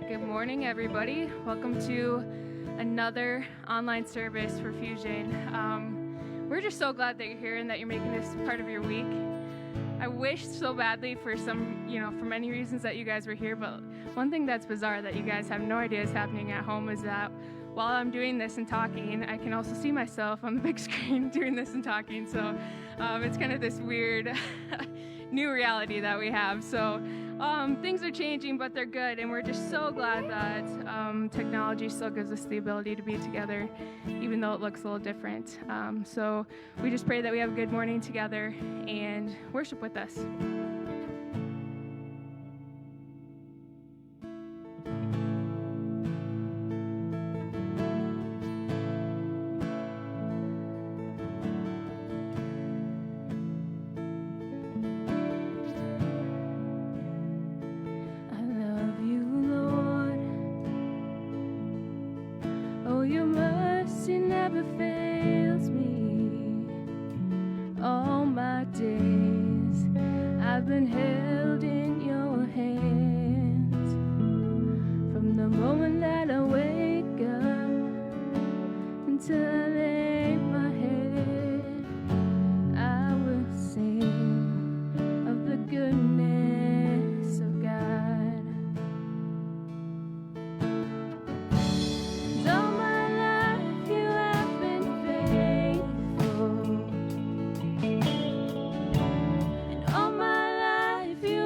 right, good morning, everybody. Welcome to another online service for Fusion. We're just so glad that you're here and that you're making this part of your week. I wish so badly for for many reasons that you guys were here, but one thing that's bizarre that you guys have no idea is happening at home is that while I'm doing this and talking, I can also see myself on the big screen doing this and talking. So it's kind of this weird new reality that we have. So things are changing, but they're good, and we're just so glad that technology still gives us the ability to be together, even though it looks a little different. So we just pray that we have a good morning together and worship with us. All my life you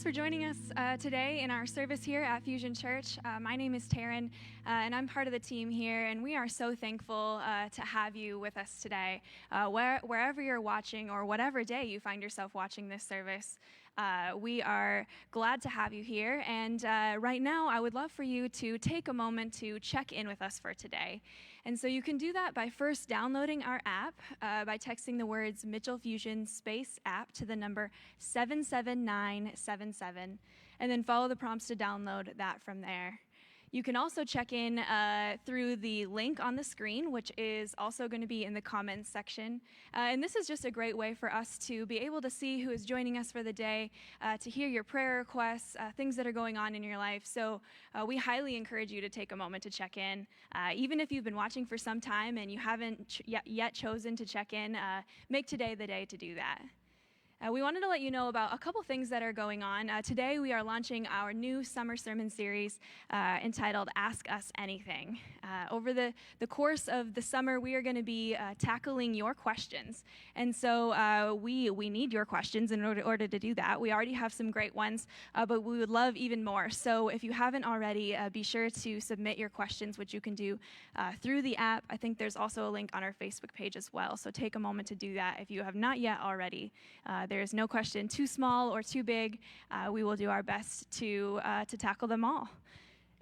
Thanks for joining us today in our service here at Fusion Church. My name is Taryn, and I'm part of the team here, and we are so thankful to have you with us today. Wherever you're watching or whatever day you find yourself watching this service, we are glad to have you here, and right now I would love for you to take a moment to check in with us for today. And so you can do that by first downloading our app by texting the words Mitchell Fusion space app to the number 77977, and then follow the prompts to download that from there. You can also check in through the link on the screen, which is also going to be in the comments section. And this is just a great way for us to be able to see who is joining us for the day, to hear your prayer requests, things that are going on in your life. So we highly encourage you to take a moment to check in. Even if you've been watching for some time and you haven't yet chosen to check in, make today the day to do that. We wanted to let you know about a couple things that are going on. Today we are launching our new summer sermon series entitled Ask Us Anything. Over the course of the summer, we are going to be tackling your questions. And so we need your questions in order to do that. We already have some great ones, but we would love even more. So if you haven't already, be sure to submit your questions, which you can do through the app. I think there's also a link on our Facebook page as well. So take a moment to do that if you have not yet already. There's no question too small or too big. We will do our best to tackle them all.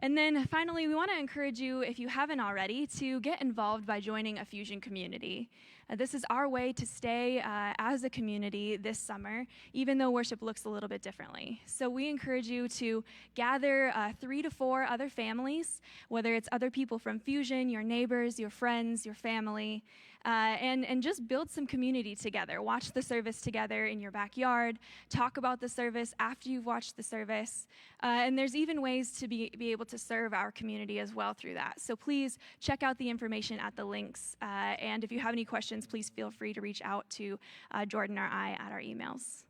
And then finally, we want to encourage you, if you haven't already, to get involved by joining a Fusion community. This is our way to stay as a community this summer, even though worship looks a little bit differently. So we encourage you to gather 3 to 4 other families, whether it's other people from Fusion, your neighbors, your friends, your family, and just build some community together. Watch the service together in your backyard. Talk about the service after you've watched the service. And there's even ways to be able to serve our community as well through that. So please check out the information at the links. And if you have any questions, please feel free to reach out to Jordan or I at our emails.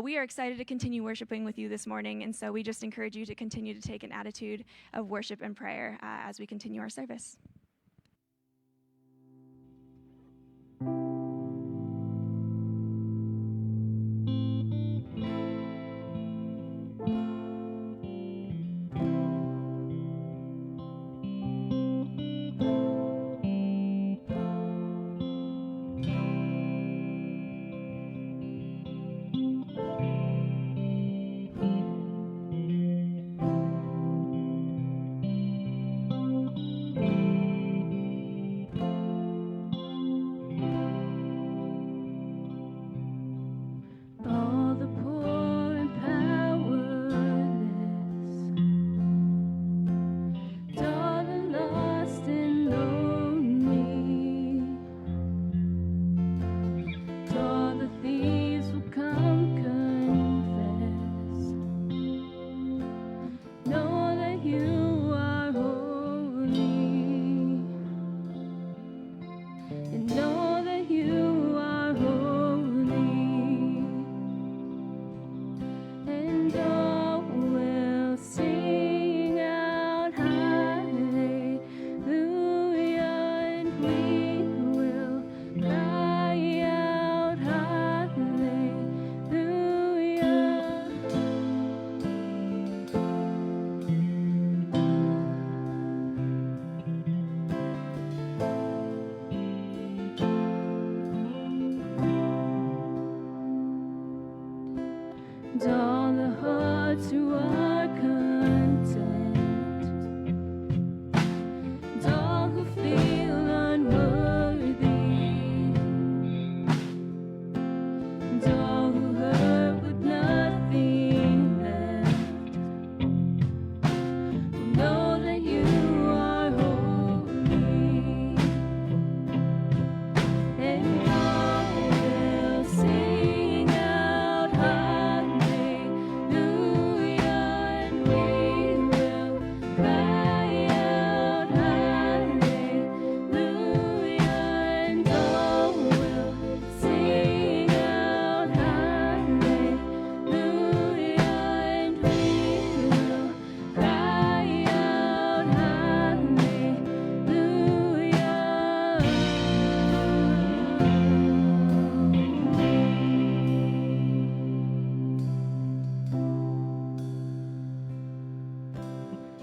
We are excited to continue worshiping with you this morning, and so we just encourage you to continue to take an attitude of worship and prayer as we continue our service.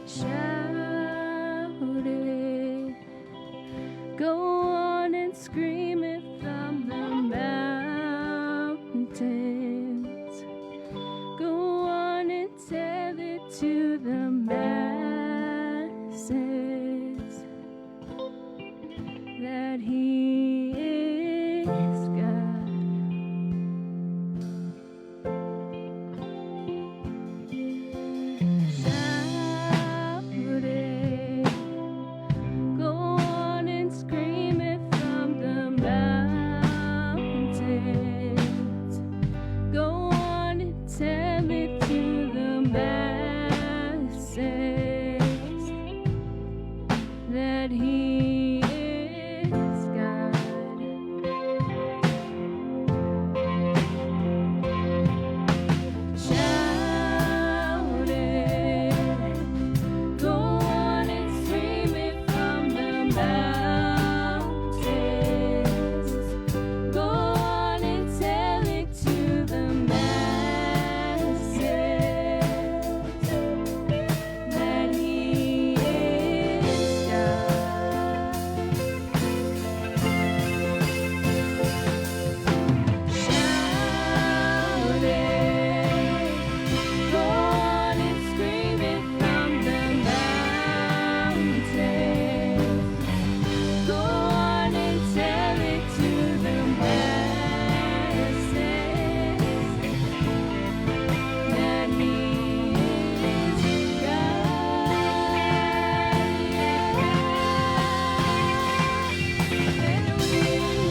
Shout it, go on and scream it from the mountains. Go on and tell it to the masses that He is God. Shout it, go on and scream it from the mountains. Go on and tell it to the masses that He is God. Shout it, go on and scream it from the mountains. Go on and tell it to the masses that He is God. Shout it, go on and scream it from the mountains. Go on and tell it to the masses that He is God. And we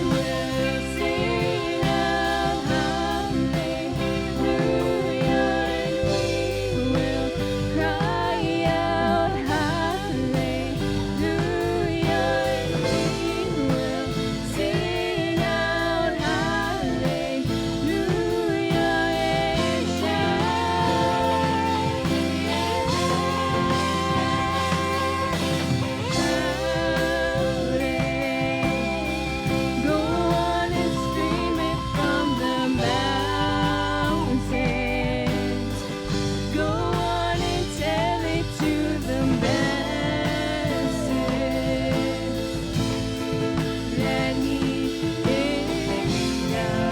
will sing out hallelujah, and we will cry out hallelujah, and we will sing out hallelujah and shout it. Go on and scream it from the mountains. Go on and tell it to the masses that He is God.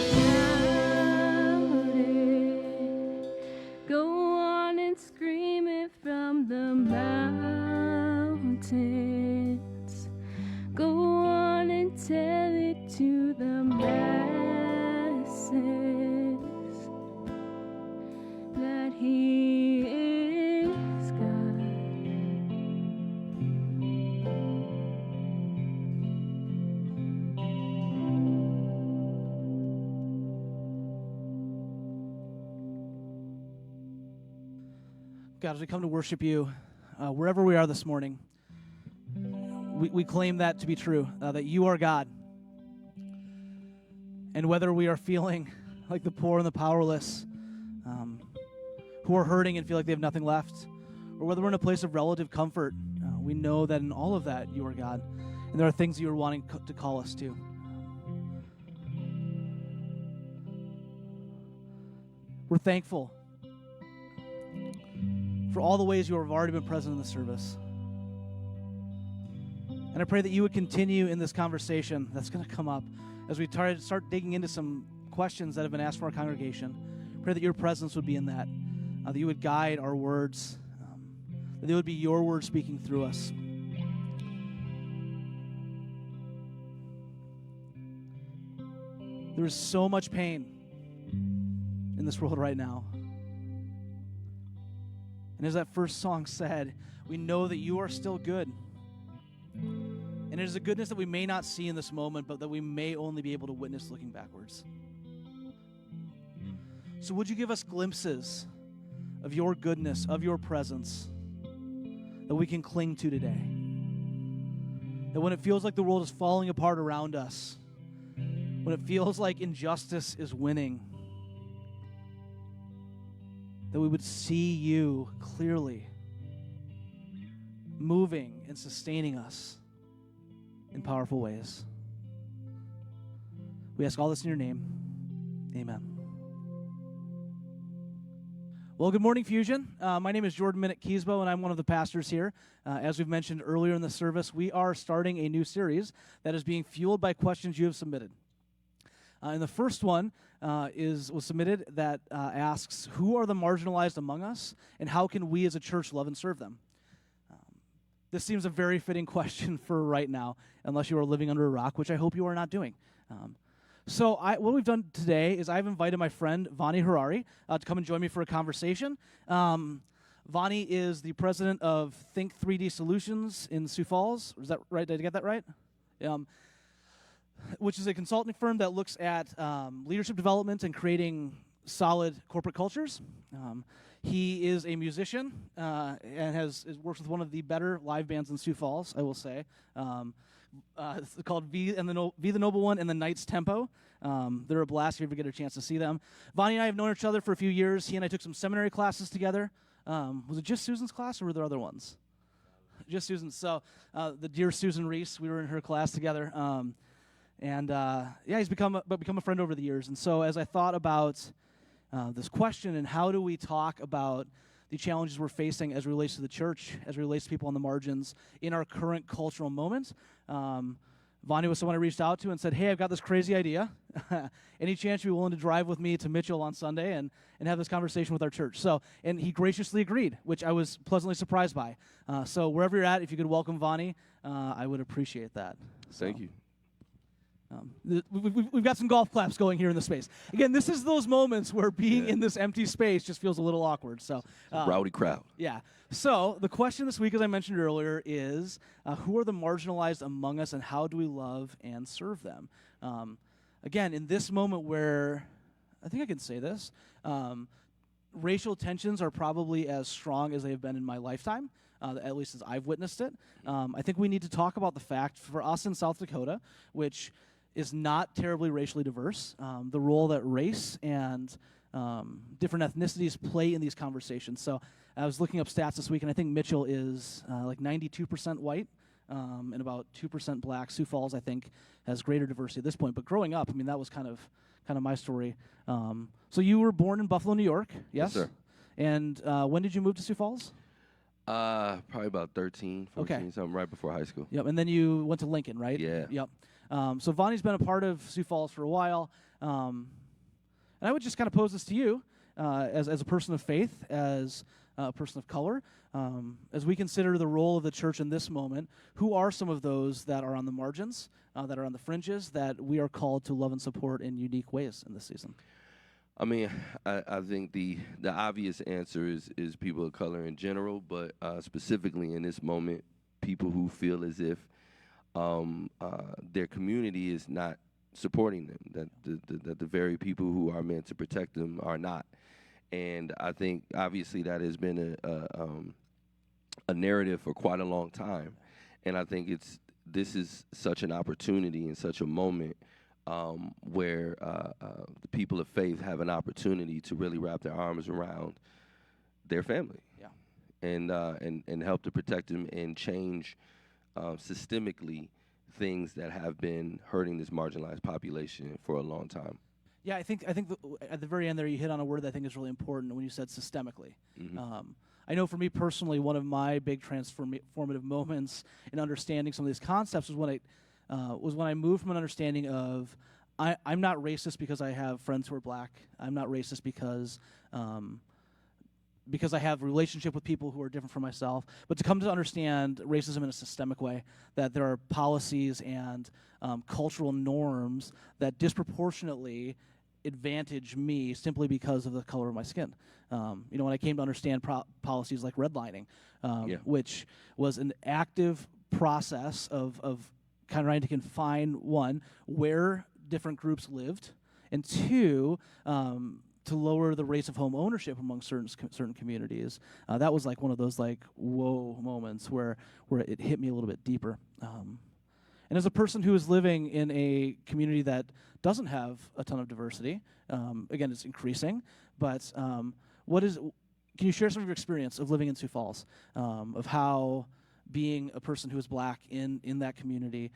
Shout it, go on and scream it from the mountains. Go on and tell it to the masses that He is God. God, as we come to worship You, wherever we are this morning, we claim that to be true, that You are God. And whether we are feeling like the poor and the powerless, who are hurting and feel like they have nothing left, or whether we're in a place of relative comfort, we know that in all of that, You are God. And there are things You are wanting to call us to. We're thankful for all the ways You have already been present in the service. And I pray that You would continue in this conversation that's going to come up as we try to start digging into some questions that have been asked from our congregation. Pray that Your presence would be in that You would guide our words, that it would be Your word speaking through us. There is so much pain in this world right now. And as that first song said, we know that You are still good. And it is a goodness that we may not see in this moment, but that we may only be able to witness looking backwards. So would You give us glimpses of Your goodness, of Your presence, that we can cling to today? That when it feels like the world is falling apart around us, when it feels like injustice is winning, that we would see You clearly moving and sustaining us in powerful ways. We ask all this in Your name. Amen. Well, good morning, Fusion. My name is Jordan Minnick-Kiesbo, and I'm one of the pastors here. As we've mentioned earlier in the service, we are starting a new series that is being fueled by questions you have submitted. And the first one was submitted that asks, who are the marginalized among us, and how can we as a church love and serve them? This seems a very fitting question for right now, unless you are living under a rock, which I hope you are not doing. So what we've done today is I've invited my friend Vani Harari to come and join me for a conversation. Vani is the president of Think 3D Solutions in Sioux Falls. Is that right? Did I get that right? Which is a consulting firm that looks at leadership development and creating solid corporate cultures. He is a musician and works with one of the better live bands in Sioux Falls, I will say. It's called V the Noble One and the Knights Tempo. They're a blast if you ever get a chance to see them. Vani and I have known each other for a few years. He and I took some seminary classes together. Was it just Susan's class, or were there other ones? Just Susan's. So the dear Susan Reese, we were in her class together. He's become a friend over the years. And so as I thought about this question and how do we talk about the challenges we're facing as it relates to the church, as it relates to people on the margins in our current cultural moment, Vani was someone I reached out to and said, hey, I've got this crazy idea. Any chance you'd be willing to drive with me to Mitchell on Sunday and have this conversation with our church? And he graciously agreed, which I was pleasantly surprised by. So wherever you're at, if you could welcome Vani, I would appreciate that. Thank you. We've got some golf claps going here in the space. Again, this is those moments where being in this empty space just feels a little awkward. So, rowdy crowd. Yeah. So the question this week, as I mentioned earlier, is who are the marginalized among us, and how do we love and serve them? Again, in this moment where I think I can say this, racial tensions are probably as strong as they have been in my lifetime. At least as I've witnessed it. I think we need to talk about the fact for us in South Dakota, which is not terribly racially diverse, the role that race and different ethnicities play in these conversations. So I was looking up stats this week, and I think Mitchell is like 92% white and about 2% black. Sioux Falls, I think, has greater diversity at this point. But growing up, I mean, that was kind of my story. So you were born in Buffalo, New York, yes? Yes, sir. And when did you move to Sioux Falls? Probably about 13, 14, something right before high school. Yep, and then you went to Lincoln, right? Yeah. Yep. So Vani's been a part of Sioux Falls for a while. And I would just kind of pose this to you as a person of faith, as a person of color, as we consider the role of the church in this moment. Who are some of those that are on the margins, that are on the fringes, that we are called to love and support in unique ways in this season? I mean, I think the obvious answer is people of color in general, but specifically in this moment, people who feel as if their community is not supporting them, that the very people who are meant to protect them are not. And I think obviously that has been a narrative for quite a long time, and I think this is such an opportunity and such a moment where the people of faith have an opportunity to really wrap their arms around their family, and help to protect them and change systemically things that have been hurting this marginalized population for a long time. Yeah, I think at the very end there you hit on a word that I think is really important when you said systemically. Mm-hmm. I know for me personally, one of my big transformative moments in understanding some of these concepts was when I moved from an understanding of I'm not racist because I have friends who are black. I'm not racist because I have a relationship with people who are different from myself, but to come to understand racism in a systemic way, that there are policies and cultural norms that disproportionately advantage me simply because of the color of my skin. When I came to understand policies like redlining, which was an active process of kind of trying to confine, one, where different groups lived, and two, to lower the rates of home ownership among certain communities. That was like one of those like whoa moments where it hit me a little bit deeper. And as a person who is living in a community that doesn't have a ton of diversity, again, it's increasing, but can you share some of your experience of living in Sioux Falls, of how being a person who is black in that community,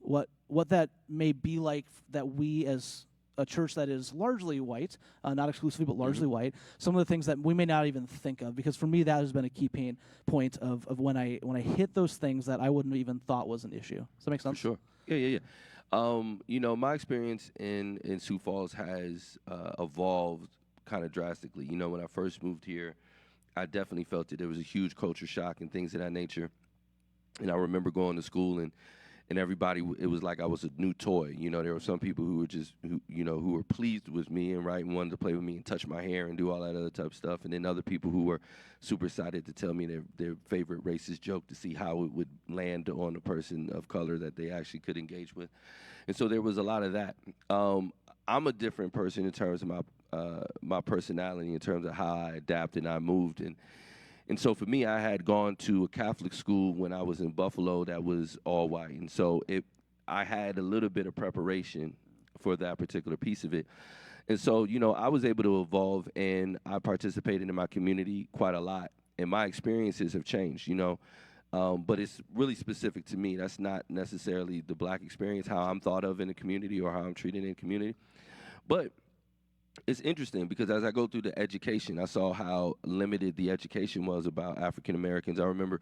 what that may be like that we as a church that is largely white, not exclusively, but largely white. Some of the things that we may not even think of, because for me that has been a key pain point of when I hit those things that I wouldn't even thought was an issue. Does that make sense? For sure. Yeah. You know, my experience in Sioux Falls has evolved kind of drastically. You know, when I first moved here, I definitely felt that there was a huge culture shock and things of that nature. And I remember going to school and everybody, it was like I was a new toy. You know, there were some people who were pleased with me and wanted to play with me and touch my hair and do all that other type of stuff. And then other people who were super excited to tell me their favorite racist joke to see how it would land on a person of color that they actually could engage with. And so there was a lot of that. I'm a different person in terms of my personality, in terms of how I adapted and I moved. And so for me, I had gone to a Catholic school when I was in Buffalo that was all white. And so I had a little bit of preparation for that particular piece of it. And so, you know, I was able to evolve, and I participated in my community quite a lot. And my experiences have changed, you know. But it's really specific to me. That's not necessarily the black experience, how I'm thought of in the community or how I'm treated in the community. But it's interesting because as I go through the education, I saw how limited the education was about African Americans. I remember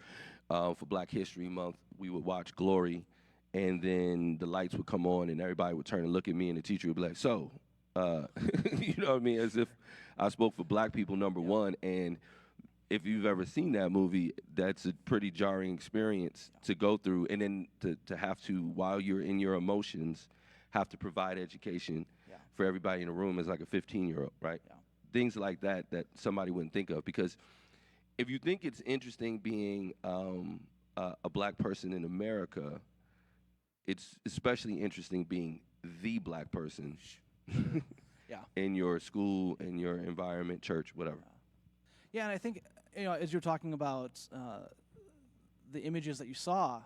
for Black History Month, we would watch Glory, and then the lights would come on, and everybody would turn and look at me, and the teacher would be like, so, you know what I mean? As if I spoke for black people, number one. And if you've ever seen that movie, that's a pretty jarring experience to go through, and then to have to, while you're in your emotions, have to provide education for everybody in the room as like a 15-year-old, right? Yeah. Things like that somebody wouldn't think of. Because if you think it's interesting being a black person in America, it's especially interesting being the black person in your school, in your environment, church, whatever. Yeah, and I think, you know, as you're talking about the images that you saw,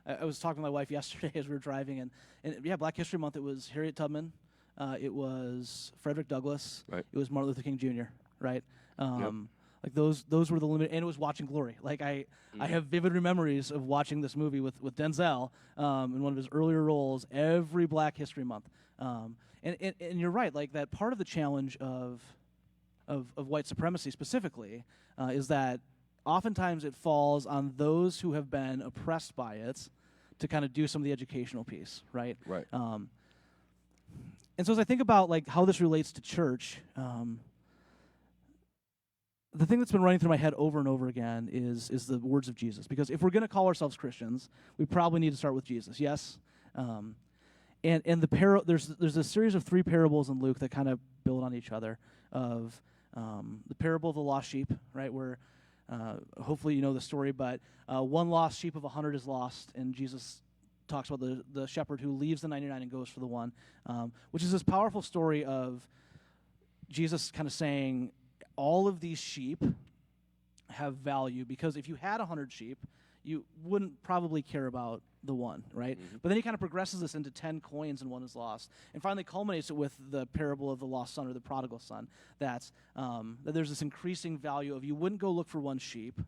I was talking to my wife yesterday as we were driving, and Black History Month, it was Harriet Tubman, it was Frederick Douglass, right. It was Martin Luther King Jr., right? Yep. Like those were the limit, and it was watching Glory. Like I have vivid memories of watching this movie with Denzel in one of his earlier roles every Black History Month. And you're right, like that part of the challenge of white supremacy specifically is that oftentimes it falls on those who have been oppressed by it to kind of do some of the educational piece, right? Right. And so as I think about like how this relates to church, the thing that's been running through my head over and over again is the words of Jesus. Because if we're going to call ourselves Christians, we probably need to start with Jesus. Yes. And there's a series of 3 parables in Luke that kind of build on each other. Of the parable of the lost sheep, right? Where hopefully you know the story, but one lost sheep of 100 is lost, and Jesus talks about the shepherd who leaves the 99 and goes for the one, which is this powerful story of Jesus kind of saying all of these sheep have value, because if you had 100 sheep, you wouldn't probably care about the one, right? Mm-hmm. But then he kind of progresses this into 10 coins and one is lost, and finally culminates it with the parable of the lost son or the prodigal son. That there's this increasing value of you wouldn't go look for one sheep,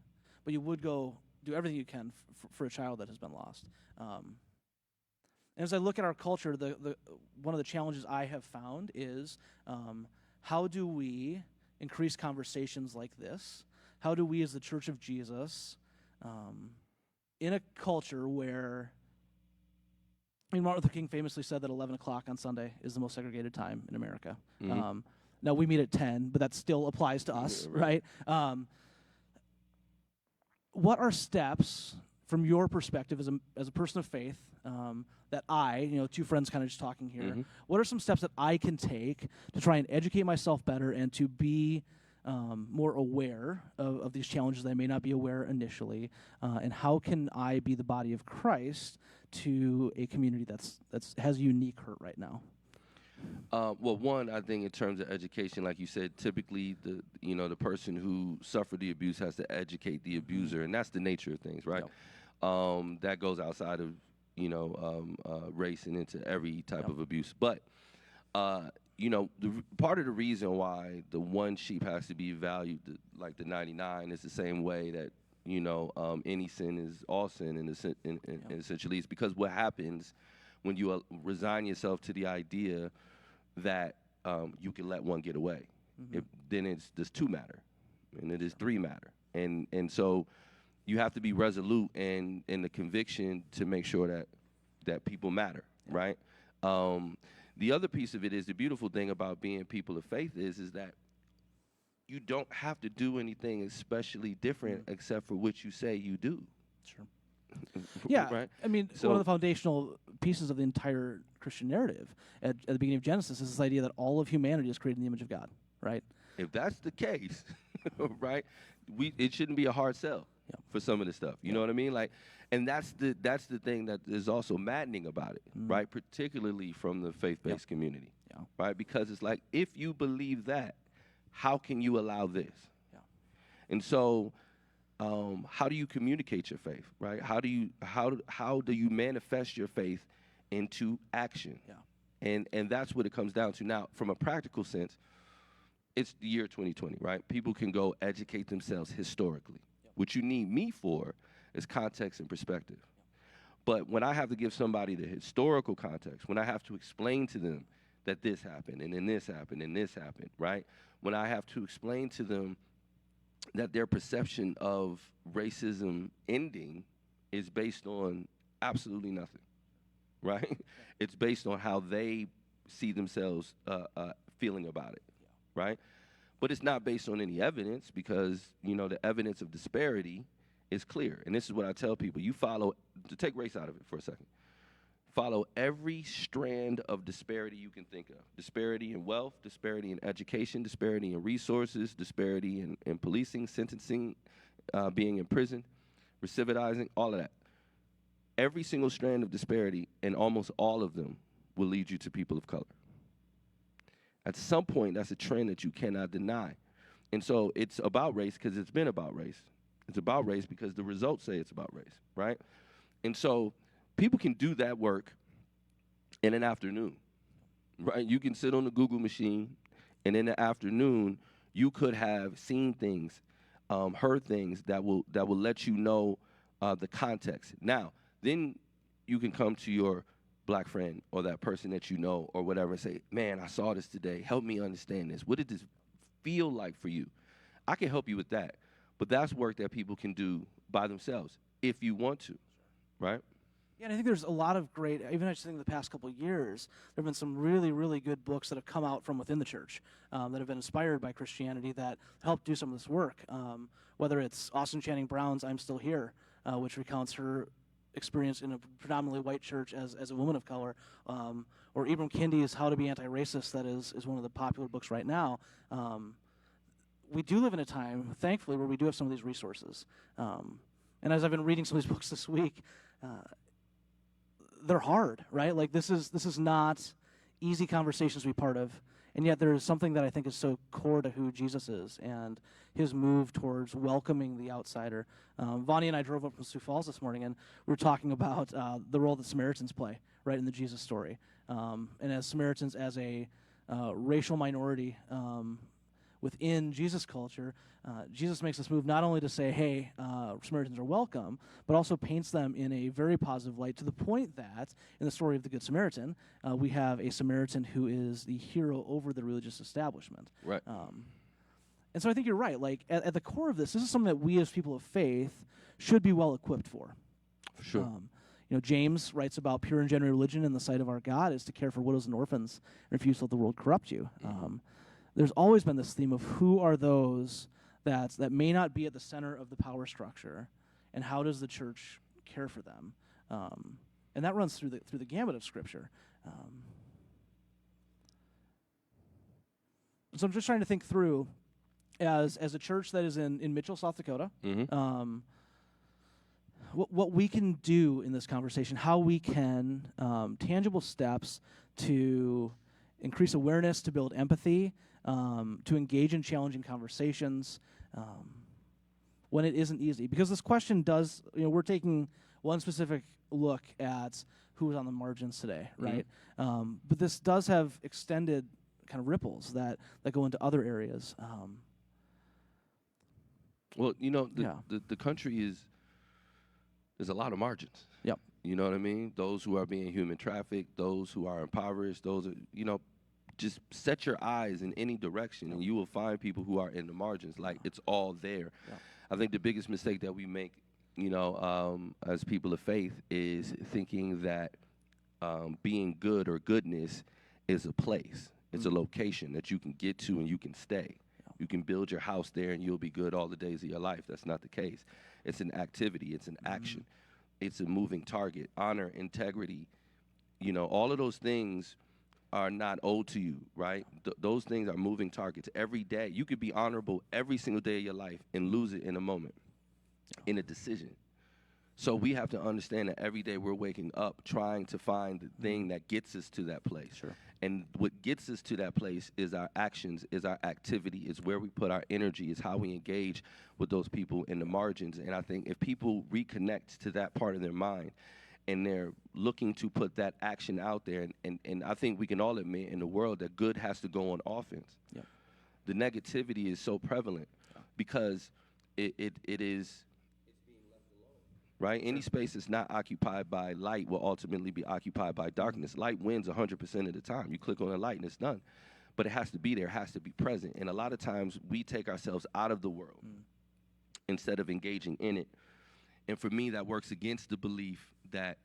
but you would go do everything you can for a child that has been lost. And as I look at our culture, the one of the challenges I have found is how do we increase conversations like this? How do we as the Church of Jesus, in a culture where, Martin Luther King famously said that 11 o'clock on Sunday is the most segregated time in America. Mm-hmm. Now, we meet at 10, but that still applies to us, right? What are steps, from your perspective as a person of faith, that I, 2 friends kind of just talking here, mm-hmm. What are some steps that I can take to try and educate myself better and to be more aware of these challenges that I may not be aware initially, and how can I be the body of Christ to a community that's has unique hurt right now? Well, one, I think in terms of education, like you said, typically the person who suffered the abuse has to educate the abuser, and that's the nature of things, right? Yep. That goes outside of race and into every type of abuse, but. Part of the reason why the one sheep has to be valued like the 99 is the same way that, any sin is all sin, and essentially it's because what happens when you resign yourself to the idea that you can let one get away. Then does two matter, and it is three matter, and so you have to be resolute and in the conviction to make sure that people matter, right? The other piece of it is the beautiful thing about being people of faith is that you don't have to do anything especially different except for what you say you do. Sure. Yeah, right? I mean, So- one of the foundational pieces of the entire Christian narrative at the beginning of Genesis is this idea that all of humanity is created in the image of God, right? If that's the case, right, it shouldn't be a hard sell for some of the stuff. You know what I mean? Like, and that's the thing that is also maddening about it, right? Particularly from the faith-based community, right? Because it's like, if you believe that, how can you allow this? And so, how do you communicate your faith, right? How do you manifest your faith into action? And that's what it comes down to. Now, from a practical sense, it's the year 2020, right? People can go educate themselves historically. What you need me for is context and perspective. But when I have to give somebody the historical context, when I have to explain to them that this happened, and then this happened, and this happened, right? When I have to explain to them that their perception of racism ending is based on absolutely nothing, right? It's based on how they see themselves feeling about it, right? But it's not based on any evidence because, the evidence of disparity is clear. And this is what I tell people. You follow, to take race out of it for a second, follow every strand of disparity you can think of. Disparity in wealth, disparity in education, disparity in resources, disparity in policing, sentencing, being in prison, recidivizing, all of that. Every single strand of disparity, and almost all of them, will lead you to people of color. At some point, that's a trend that you cannot deny. And so it's about race because it's been about race. It's about race because the results say it's about race, right? And so people can do that work in an afternoon, right? You can sit on the Google machine, and in the afternoon, you could have seen things, heard things that will let you know the context. Now, then you can come to your black friend or that person that you know or whatever and say, man, I saw this today. Help me understand this. What did this feel like for you? I can help you with that. But that's work that people can do by themselves if you want to, right? Yeah, and I think there's a lot of great, even I just think in the past couple of years, there have been some really, really good books that have come out from within the church that have been inspired by Christianity that help do some of this work. Whether it's Austin Channing Brown's I'm Still Here, which recounts her experience in a predominantly white church as a woman of color, or Ibram Kendi's How to Be Anti-Racist, that is one of the popular books right now. We do live in a time, thankfully, where we do have some of these resources. And as I've been reading some of these books this week, they're hard, right? Like this is not easy conversations to be part of, and yet there is something that I think is so core to who Jesus is and his move towards welcoming the outsider. Vonnie and I drove up from Sioux Falls this morning, and we were talking about the role that Samaritans play, right, in the Jesus story. And as Samaritans, as a racial minority within Jesus culture, Jesus makes this move not only to say, hey, Samaritans are welcome, but also paints them in a very positive light, to the point that in the story of the Good Samaritan, we have a Samaritan who is the hero over the religious establishment. Right. And so I think you're right. Like at the core of this is something that we as people of faith should be well equipped for. For sure. James writes about pure and genuine religion in the sight of our God is to care for widows and orphans and refuse to let the world corrupt you. There's always been this theme of who are those that may not be at the center of the power structure, and how does the church care for them? And that runs through the gamut of Scripture. So I'm just trying to think through, as a church that is in Mitchell, South Dakota, what we can do in this conversation, how we can tangible steps to increase awareness, to build empathy, to engage in challenging conversations when it isn't easy. Because this question does, we're taking one specific look at who is on the margins today, right? But this does have extended kind of ripples that go into other areas. Well, the country is, there's a lot of margins. Yep. You know what I mean? Those who are being human trafficked, those who are impoverished, those are, just set your eyes in any direction, and you will find people who are in the margins. Like, it's all there. Yeah. I think the biggest mistake that we make, as people of faith, is thinking that being good or goodness is a place. It's a location that you can get to and you can stay. You can build your house there and you'll be good all the days of your life. That's not the case. It's an activity. It's an action. It's a moving target. Honor, integrity, all of those things are not owed to you, right? Those things are moving targets. Every day, you could be honorable every single day of your life and lose it in a moment, in a decision. So we have to understand that every day we're waking up trying to find the thing that gets us to that place. Sure. And what gets us to that place is our actions, is our activity, is where we put our energy, is how we engage with those people in the margins. And I think if people reconnect to that part of their mind and they're looking to put that action out there, and I think we can all admit in the world that good has to go on offense. Yep. The negativity is so prevalent because it is, right? Any space that's not occupied by light will ultimately be occupied by darkness. Light wins 100% of the time. You click on a light and it's done. But it has to be there, it has to be present. And a lot of times we take ourselves out of the world instead of engaging in it. And for me, that works against the belief that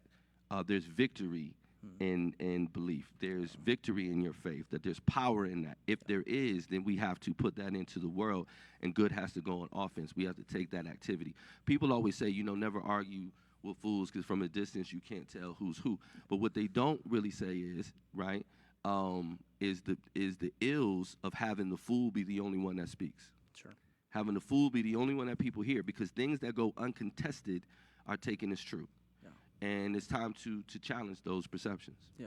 there's victory in belief. There's victory in your faith, that there's power in that. If there is, then we have to put that into the world, and good has to go on offense. We have to take that activity. People always say, never argue with fools because from a distance you can't tell who's who. But what they don't really say is, right, is the ills of having the fool be the only one that speaks. Sure. Having The fool be the only one that people hear, because things that go uncontested are taken as true. And it's time to challenge those perceptions. Yeah.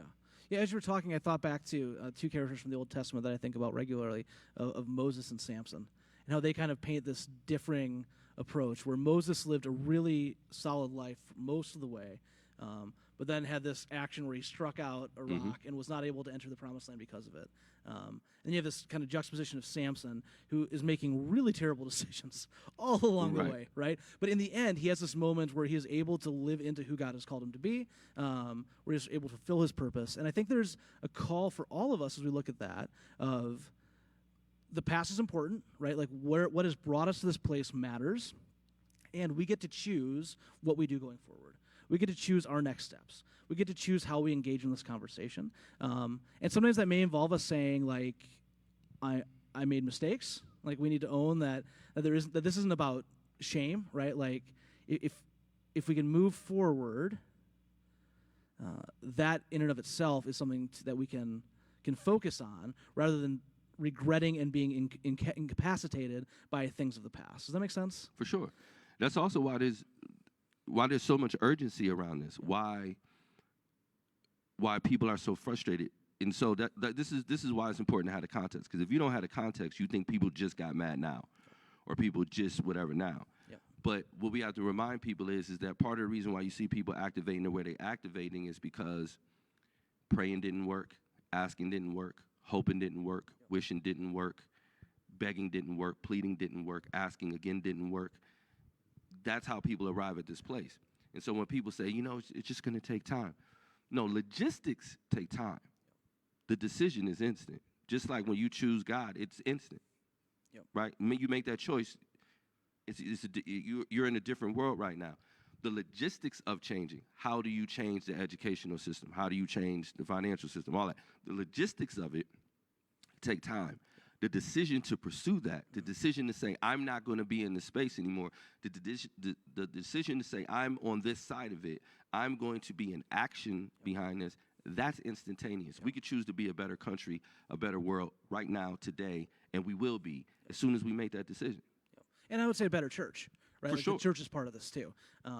Yeah, as you were talking, I thought back to two characters from the Old Testament that I think about regularly, of Moses and Samson, and how they kind of paint this differing approach, where Moses lived a really solid life most of the way, but then had this action where he struck out a rock and was not able to enter the Promised Land because of it. And you have this kind of juxtaposition of Samson, who is making really terrible decisions all along the way, right? But in the end, he has this moment where he is able to live into who God has called him to be, where he's able to fulfill his purpose. And I think there's a call for all of us as we look at that of the past is important, right? Like what has brought us to this place matters, and we get to choose what we do going forward. We get to choose our next steps. We get to choose how we engage in this conversation. And sometimes that may involve us saying, like, I made mistakes. Like, we need to own that this isn't about shame, right? Like, if we can move forward, that in and of itself is something that we can focus on rather than regretting and being incapacitated by things of the past. Does that make sense? For sure. That's also why there's so much urgency around this. Why people are so frustrated. And so that this is why it's important to have the context. Because if you don't have the context, you think people just got mad now, or people just whatever now. Yep. But what we have to remind people is that part of the reason why you see people activating the way they're activating is because praying didn't work, asking didn't work, hoping didn't work, wishing didn't work, begging didn't work, pleading didn't work, asking again didn't work. That's how people arrive at this place. And so when people say, it's just going to take time. No, logistics take time. The decision is instant. Just like when you choose God, it's instant. Yep. Right? When you make that choice, you're in a different world right now. The logistics of changing, how do you change the educational system? How do you change the financial system? All that. The logistics of it take time. The decision to pursue that, the decision to say, I'm not going to be in this space anymore, the decision to say, I'm on this side of it, I'm going to be in action behind this, that's instantaneous. We could choose to be a better country, a better world right now, today, and we will be as soon as we make that decision. And I would say a better church, right? For sure. The church is part of this too.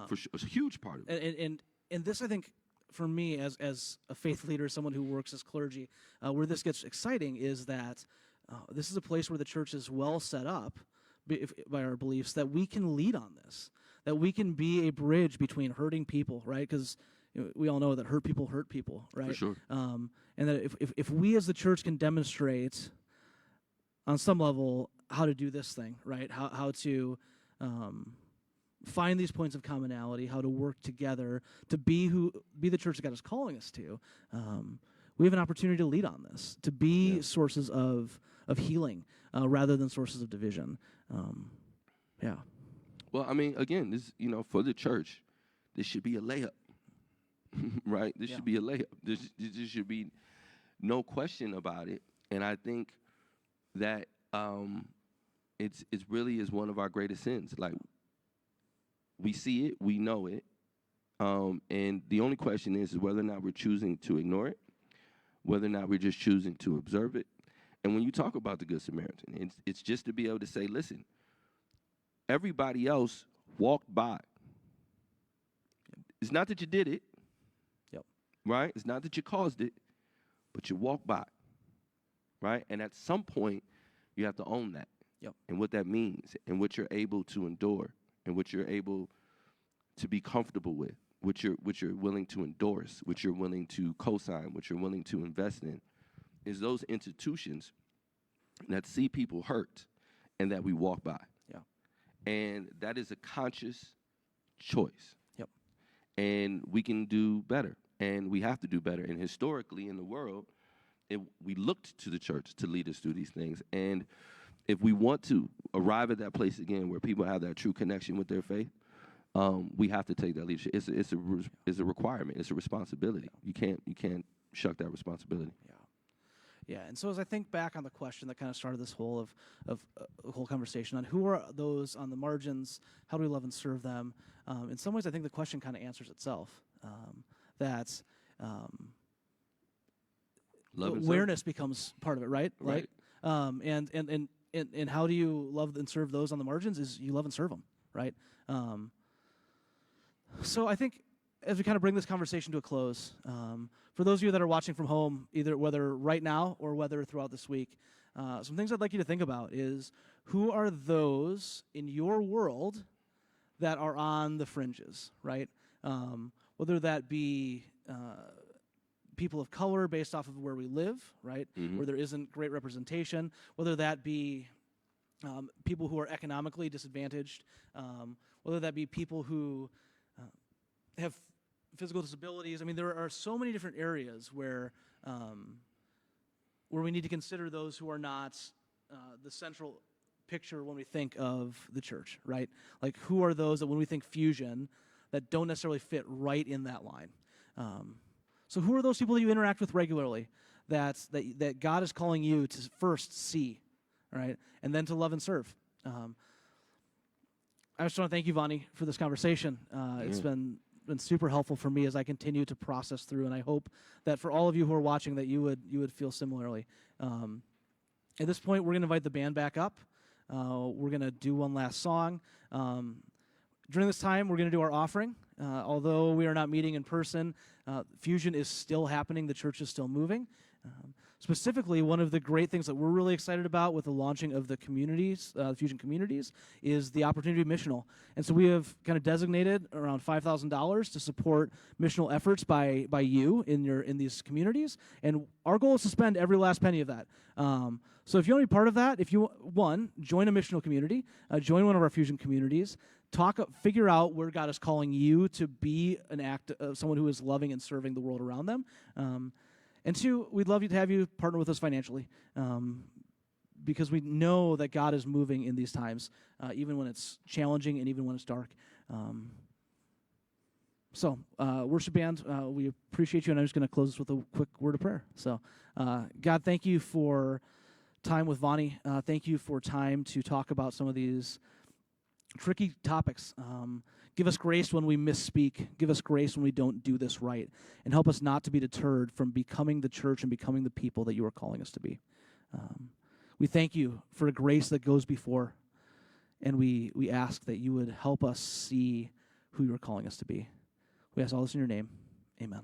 For sure. It's a huge part of it. And this, I think, for me as a faith leader, someone who works as clergy, where this gets exciting is that this is a place where the church is well set up by our beliefs that we can lead on this, that we can be a bridge between hurting people, right? Because we all know that hurt people, right? For sure. And that if we as the church can demonstrate on some level how to do this thing, right? How to find these points of commonality, how to work together to be the church that God is calling us to, we have an opportunity to lead on this, to be Yeah. sources of healing rather than sources of division. Yeah. Well, I mean, again, this, for the church, this should be a layup, right? This Yeah. should be a layup. This should be no question about it. And I think that it's really is one of our greatest sins. Like, we see it, we know it, and the only question is whether or not we're choosing to ignore it, whether or not we're just choosing to observe it. And when you talk about the Good Samaritan, it's just to be able to say, listen, everybody else walked by. It's not that you did it, Yep. right? It's not that you caused it, but you walked by, right? And at some point, you have to own that. Yep. And what that means, and what you're able to endure, and what you're able to be comfortable with, what you're willing to endorse, what you're willing to co-sign, what you're willing to invest in, is those institutions that see people hurt and that we walk by. Yeah. And that is a conscious choice. Yep. And we can do better, and we have to do better. And historically in the world, we looked to the church to lead us through these things. And if we want to arrive at that place again where people have that true connection with their faith, we have to take that leadership. It's a requirement. It's a responsibility. You can't shuck that responsibility. Yeah, and so as I think back on the question that kind of started this whole whole conversation on who are those on the margins, how do we love and serve them? In some ways, I think the question kind of answers itself. That Love and awareness becomes part of it, right? Right. And how do you love and serve those on the margins? Is you love and serve them, right? So I think as we kind of bring this conversation to a close, for those of you that are watching from home, either whether right now or whether throughout this week, some things I'd like you to think about is who are those in your world that are on the fringes, right? Whether that be people of color based off of where we live, right? Mhm. Where there isn't great representation, whether that be people who are economically disadvantaged, whether that be people who have physical disabilities. I mean, there are so many different areas where we need to consider those who are not the central picture when we think of the church, right? Like, who are those that when we think Fusion that don't necessarily fit right in that line? So who are those people that you interact with regularly that God is calling you to first see, right? And then to love and serve? I just want to thank you, Vonnie, for this conversation. It's been super helpful for me as I continue to process through, and I hope that for all of you who are watching that you would feel similarly. At this point, we're going to invite the band back up. We're going to do one last song. During this time, we're going to do our offering. Although we are not meeting in person, Fusion is still happening. The church is still moving. Specifically, one of the great things that we're really excited about with the launching of the communities, Fusion communities, is the opportunity to be missional. And so we have kind of designated around $5,000 to support missional efforts by you in these communities. And our goal is to spend every last penny of that. So if you want to be part of that, if you join a missional community, join one of our Fusion communities. Figure out where God is calling you to be someone who is loving and serving the world around them. And two, we'd love to have you partner with us financially, because we know that God is moving in these times, even when it's challenging and even when it's dark. So, worship band, we appreciate you, and I'm just going to close this with a quick word of prayer. So, God, thank you for time with Vonnie. Thank you for time to talk about some of these tricky topics. Give us grace when we misspeak. Give us grace when we don't do this right. And help us not to be deterred from becoming the church and becoming the people that you are calling us to be. We thank you for a grace that goes before. And we ask that you would help us see who you are calling us to be. We ask all this in your name. Amen.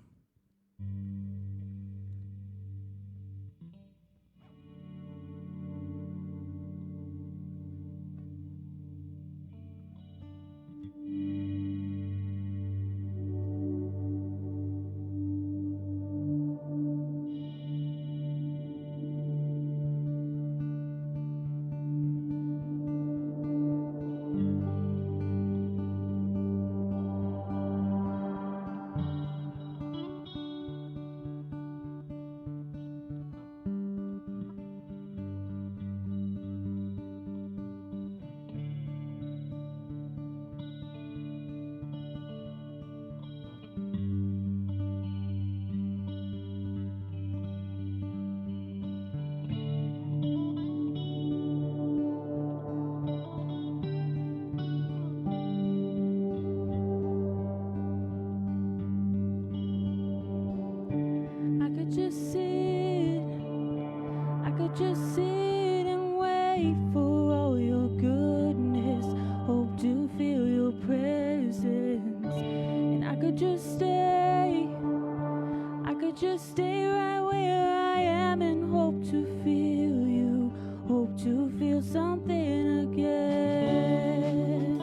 could just sit and wait for all your goodness, hope to feel your presence. And I could just stay right where I am and hope to feel you, hope to feel something again.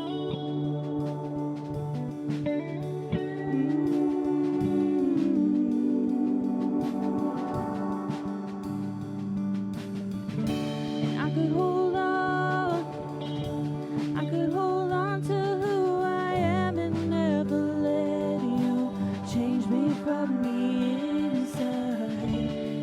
And I could hold on to who I am and never let you change me from the inside.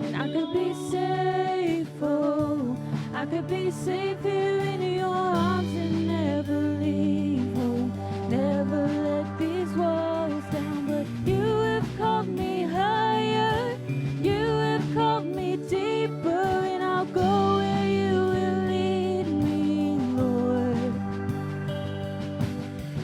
And I could be safe, oh, I could be safe here in your arms and never leave home, never let these walls down. But you have called me higher, you have called me deeper, and I'll go where you will lead me, Lord.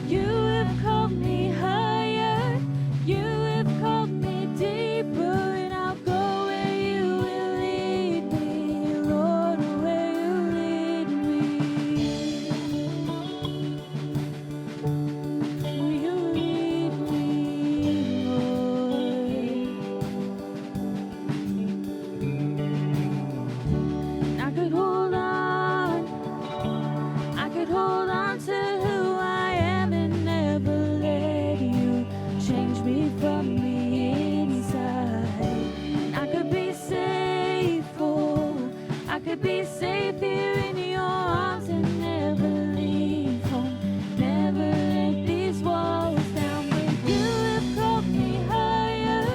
You have called me higher, you have called me deeper, and I'll go where you will lead me, Lord, where you lead me. Will you lead me, Lord? And I could hold on to who I am and never let you change me from the inside. And I could be safe, oh, I could be safe here in your arms and never leave home, never let these walls down. But you have called me higher,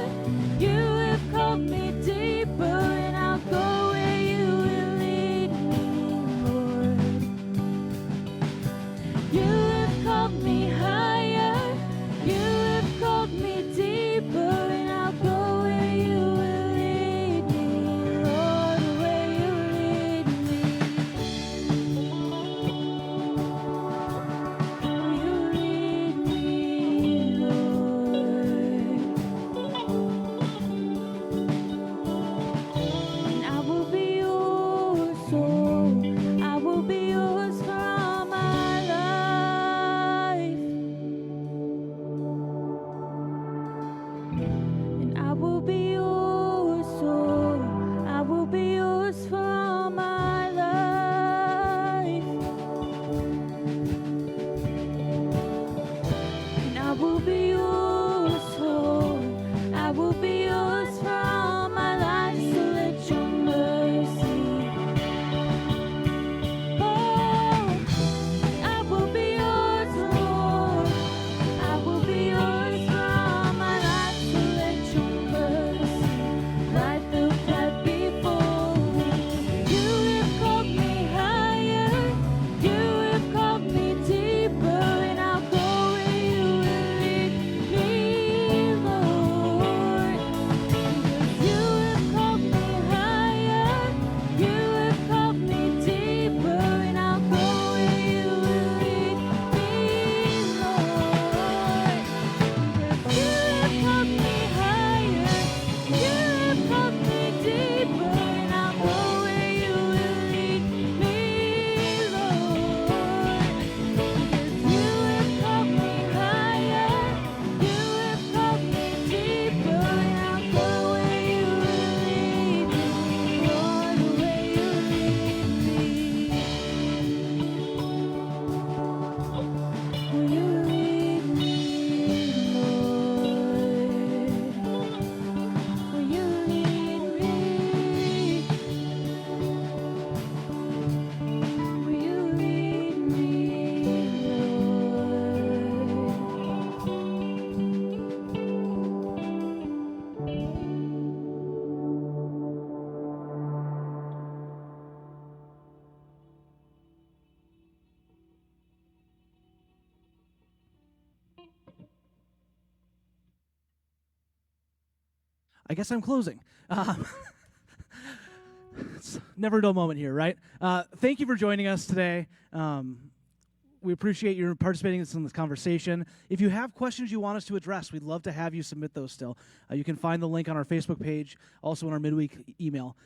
you have called me deeper, and I'll go where you will lead me, Lord. You have called me higher, you have called me deeper, and I'll go where you will lead me, Lord, where you lead me. Will you lead me, Lord? And I will be yours, oh, I will be yours for all my life. And I will be yours, oh, I will be yours for all my life. And I will be yours, oh, I will be yours for all my life. So let your mercy, oh, I will be yours, Lord, I will be yours for all my life. So let your mercy light the path before me. You have called me higher, you have called me deeper, and I'll go where you will lead me, Lord. Because you have called me higher, you have called me deeper, and I'll go where you will lead me, Lord. Because you have called me higher, you have called me deeper, and I'll go where you will lead me, Lord. Because you have called me higher, you have called me deeper, and I'll go where you will lead me, Lord, where you lead me. Will you lead me, Lord? Will you lead me? Will you lead me, I guess I'm closing. It's never a dull moment here, right? Thank you for joining us today. We appreciate your participating in this conversation. If you have questions you want us to address, we'd love to have you submit those still. You can find the link on our Facebook page, also in our midweek email.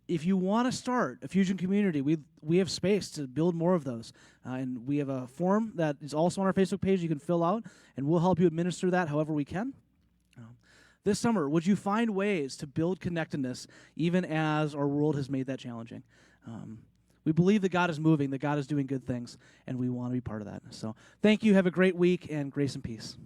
if you want to start a Fusion community, we have space to build more of those. And we have a form that is also on our Facebook page you can fill out, and we'll help you administer that however we can. This summer, would you find ways to build connectedness even as our world has made that challenging? We believe that God is moving, that God is doing good things, and we want to be part of that. So thank you. Have a great week, and grace and peace.